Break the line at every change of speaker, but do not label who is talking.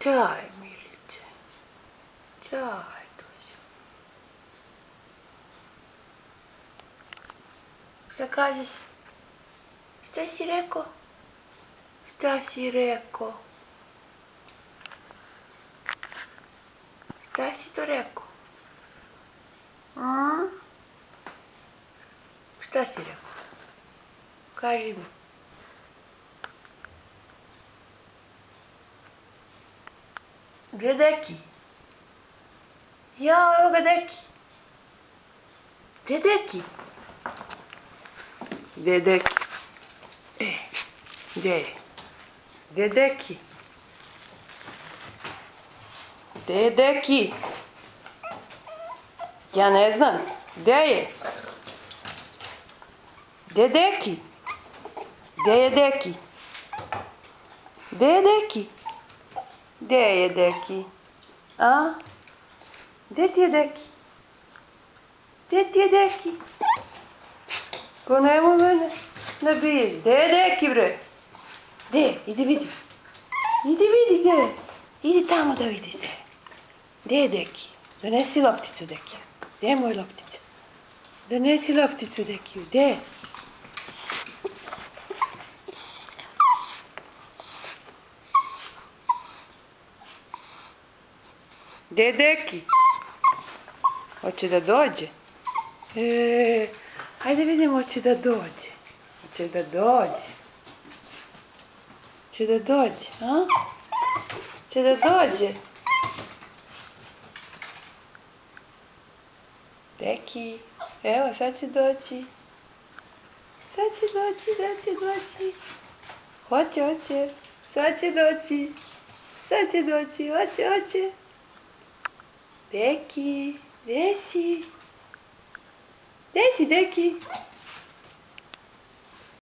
Ćaj, Miliće. Ćaj, tuđo. Šta kažeš? Šta si rekao? Šta si rekao? Šta si to rekao? A? Šta si rekao? Kaži mi. Gdje je Deki? Jao, evo ga Deki. Gdje je Deki? Gdje je Deki? Gdje je? Gdje je Deki? Gdje je Deki? Ja ne znam. Gdje je? Gdje je Deki? Gdje je Deki? Gdje je Deki? Gdje je Deki? A? Gdje ti je Deki? Gdje ti je Deki? Pa nemoj mene ne biješ. Gdje je Deki, bre? Gdje? Idi vidi. Idi vidi gdje je. Idi tamo da vidiš gdje je. Gdje je Deki? Donesi lopticu, Deki. Gdje je moj loptica? Donesi lopticu, Deki. Gdje je? Gdje je Deki? Hoće da dođe? Hajde vidimo, hoće da dođe. Hoće da dođe. Hoće da dođe, a? Hoće da dođe. Deki, evo sad će doći. Sad će doći, sad će doći. Hoće, hoće. Sad će doći. Sad će doći, hoće, hoće. Deki, gdje si? Gdje si, Deki?